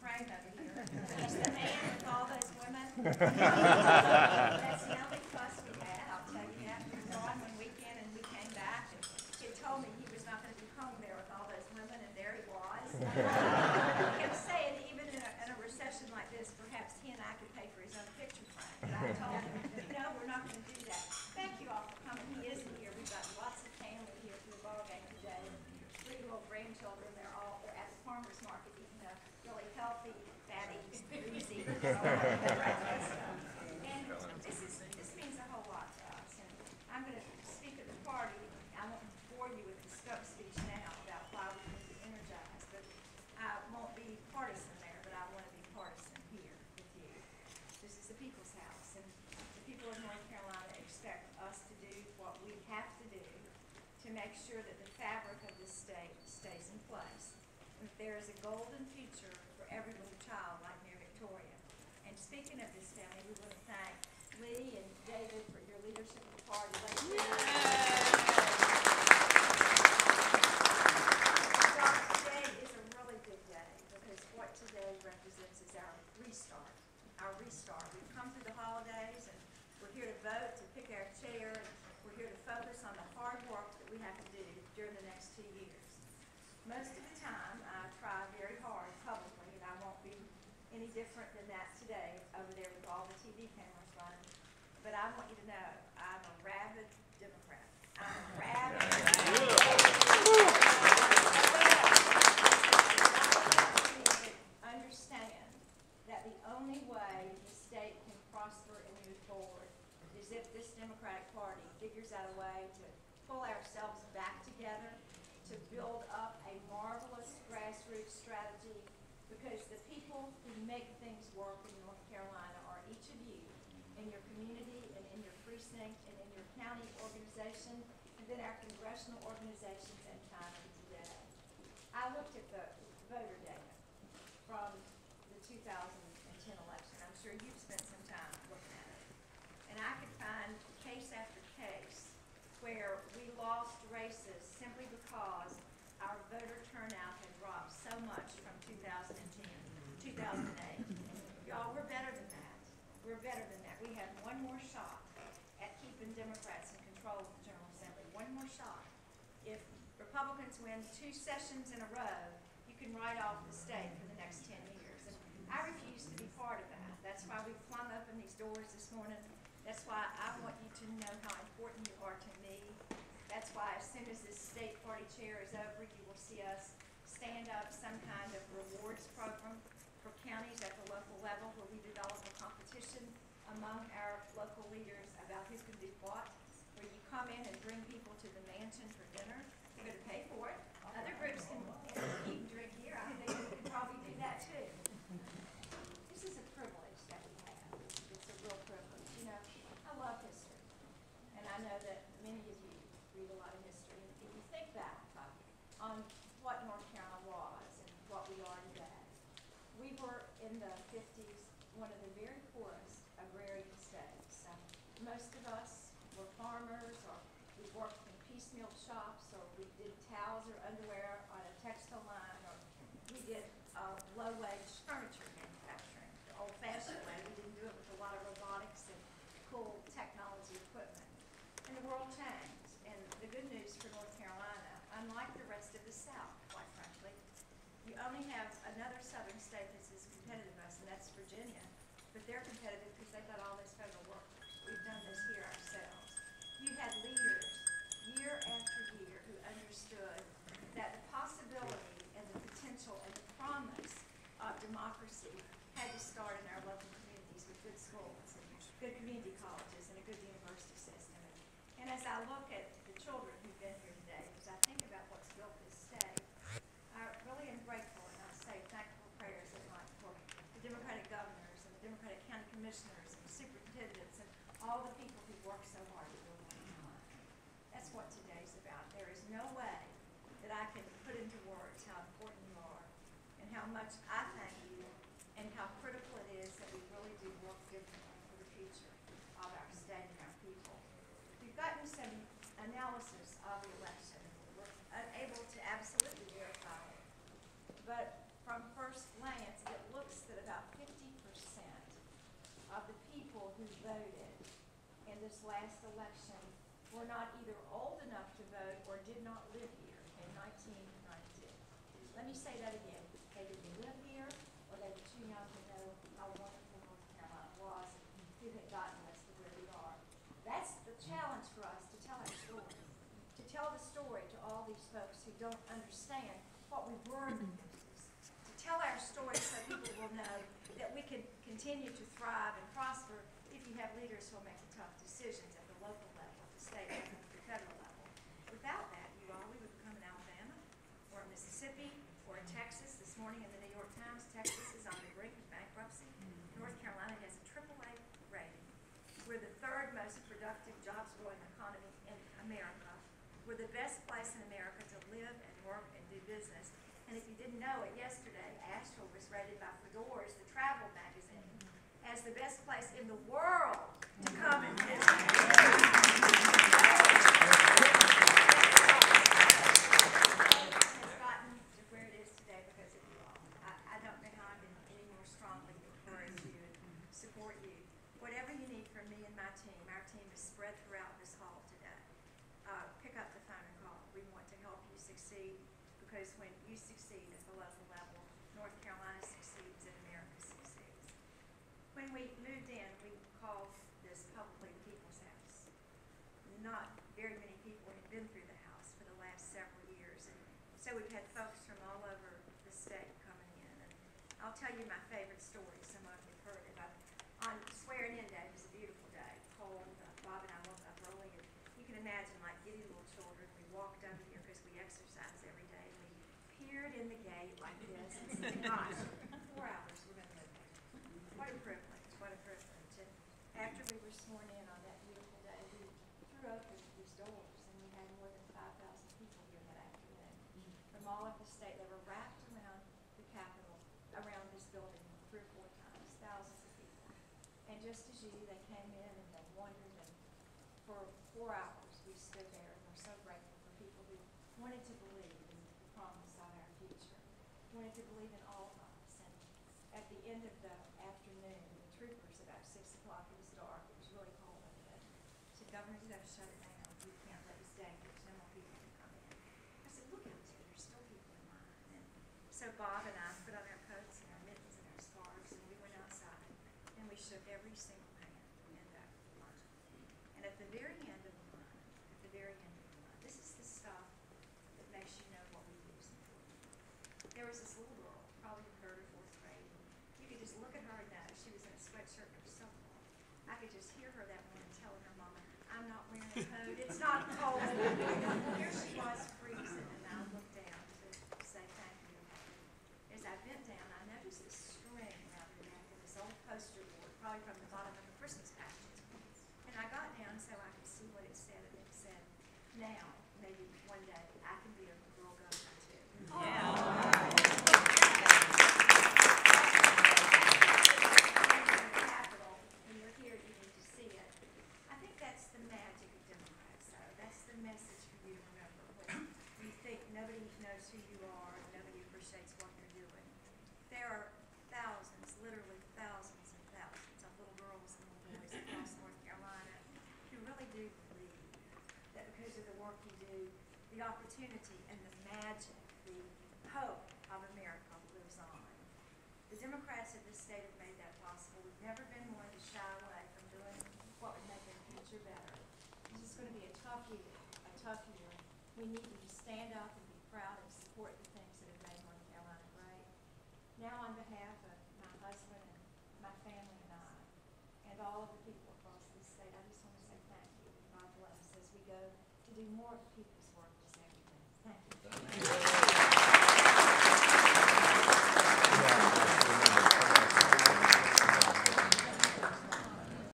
frame over here. He's the man with all those women. That's the only fuss we had, I'll tell you that. We were gone one weekend and we came back and he had told me he was not going to be home there with all those women, and there he was. He kept saying, even in a recession like this, perhaps he and I could pay for his own picture frame. But I told him, no, we're not going to do that. Thank you all for coming. He isn't here. We've got lots of family here for the ball game today. 3 little grandchildren. They're at the farmer's market eating a really healthy, fatty, greasy. And this means a whole lot to us. And I'm going to speak at the party. I won't bore you with the scope speech now about why we need to energize, but I won't be partisan there, but I want to be partisan here with you. This is the people's house, and the people of North Carolina expect us to do what we have to do to make sure that the fabric of this state stays in place. And that there is a golden future for every little child like Mary Victoria. And speaking of this family, we want to thank Lee and David for your leadership of the party. Today is a really big day because what today represents is our restart. Our restart. We've come through the holidays and we're here to vote, to pick our chair, and we're here to focus on the hard work that we have to do during the next 2 years. Most of the time, I try very hard publicly, and I won't be any different than that today over there with all the TV cameras running. But I want you to know, I'm a rabid Democrat. I'm a rabid understand that the only way the state can prosper and move forward is if this Democratic Party figures out a way to pull ourselves back together, to build up a marvelous grassroots strategy, because the people who make things work in North Carolina are each of you in your community and in your precinct and in your county organization and then our congressional organizations and county today. I looked at the voter data from the 2010 election. I'm sure you've spent some time looking at it. And I could find case after case where we lost races simply because our voter turnout had dropped so much from 2010, 2008. Y'all, we're better than that. We're better than that. We have one more shot at keeping Democrats in control of the General Assembly. One more shot. If Republicans win 2 sessions in a row, you can write off the state for the next 10 years. And I refuse to be part of that. That's why we flung open these doors this morning. That's why I want you to know how important you are to me. That's why as soon as this state party chair is over, you will see us stand up some kind of rewards program for counties at the local level where we develop a competition among our local leaders about who can do what, where you come in and bring people to the mansion for dinner. You're going to pay for it. Other groups can eat and drink here. I think we can probably do that too. This is a privilege that we have. It's a real privilege. You know, I love history. And I know that many of you read a lot of history. And if you think back on what North Carolina was and what we are today, we were in the 50s one of the very poorest agrarian states. Most of us were farmers, or we worked in piecemeal shops, or we did towels or underwear on a textile line, or we did low-wage furniture manufacturing the old-fashioned way. We didn't do it with a lot of robotics and cool technology equipment. And the world changed. And the good news for North Carolina, unlike the rest of the South, quite frankly, you only have another southern state that's as competitive as us, and that's Virginia. But they're competitive because they've got all this federal workers. We've done this here ourselves. You had leaders year after year who understood that the possibility and the potential and the promise of democracy had to start in our local communities with good schools and good community colleges and a good university system. And as I look at the children who've been here today, as I think about what's built this state, I really am grateful, and I say thankful prayers at night for the Democratic governors and the Democratic county commissioners and superintendents and all the people who work so hard to build North Carolina. That's what today's about. There is no way that I can put into words how important you are and how much I thank you and how critical it is that we really do work differently for the future of our state and our people. We've gotten some analysis of the election. We're unable to absolutely verify it, but from first glance, it looks of the people who voted in this last election were not either old enough to vote or did not live here in 1992. Let me say that again. They didn't live here, or they were too young to know how wonderful North Carolina was, who had gotten us to where we are. That's the challenge for us, to tell our story. To tell the story to all these folks who don't understand what we were in the business. To tell our story so people will know that we can continue to thrive and prosper if you have leaders who will make the tough decisions at the local level, at the state level, at the federal level. Without that, you all, we would become in Alabama or Mississippi or in Texas. This morning in the New York Times, Texas is on the brink of bankruptcy. North Carolina has a AAA rating. We're the third most productive, jobs-growing economy in America. We're the best place in America to live and work and do business. And if you didn't know it, yesterday, Asheville was rated by Fedor's, the travel magazine, as the best place in the world to come and visit. Has gotten to where it is today because of you all. I don't know how I can any more strongly encourage you and support you. Whatever you need from me and my team, our team is spread throughout this hall today. Pick up the phone and call. We want to help you succeed, because when you succeed at the local level, North Carolina succeeds and America succeeds. When we moved in, we called this publicly the People's House. Not very many people had been through the house for the last several years, and so we've had folks from all over the state coming in. And I'll tell you my favorite story. Some of you have heard it. On swearing-in day, it was a beautiful day, cold. Bob and I woke up early, and you can imagine, like giddy little children, we walked over here because we exercise every day. We peered in the gate like this and said, gosh, 4 hours, we're going to live there. What a privilege, what a privilege. And after we were sworn in on that beautiful day, we threw open these doors, and we had more than 5,000 people here that afternoon. From all over the state, they were wrapped around the Capitol, around this building 3 or 4 times, thousands of people. And just as you, they came in and they wondered, and for 4 hours we stood there, and we're so grateful for people who wanted to believe in the promise of our future, wanted to believe in all of us. And at the end of the afternoon, the troopers, about 6 o'clock, it was dark, it was really cold up there, said, Governor, you got to shut it down. We can't let this dangerous. No more people can come in. I said, look out there, there's still people in line. And so Bob and I put on our coats and our mittens and our scarves, and we went outside, and we shook every single hand in that line. And at the very end of the line, this is the stuff that makes you know what we do is important. There was this little girl, probably in 3rd or 4th grade. You could just look at her and know she was in a sweatshirt and so cold. I could just hear her that morning telling her mama, I'm not wearing a coat, it's not cold. Here she was freezing, and I looked down to say thank you to her. As I bent down, I noticed this string around her neck and this old poster board, probably from the bottom of a Christmas package. And I got down so I could see what it said, and it said, now, maybe one day, I can be a girl governor too. Capitol, when you're here, you need to see it. I think that's the magic of Democrats, though. That's the message for you to remember when you think nobody knows who you are and nobody appreciates what you're doing. There are thousands, literally thousands and thousands of little girls and little boys across North Carolina who really do believe that because of the work you do, the opportunity and the magic, the hope of America lives on. The Democrats of this state have made that possible. We've never been one to shy away from doing what would make our future better. This is going to be a tough year, a tough year. We need you to stand up and be proud and support the things that have made North Carolina great. Now, on behalf of my husband and my family and I, and all of the people across this state, I just want to say thank you. God bless as we go to do more of the people's work this afternoon. Thank you.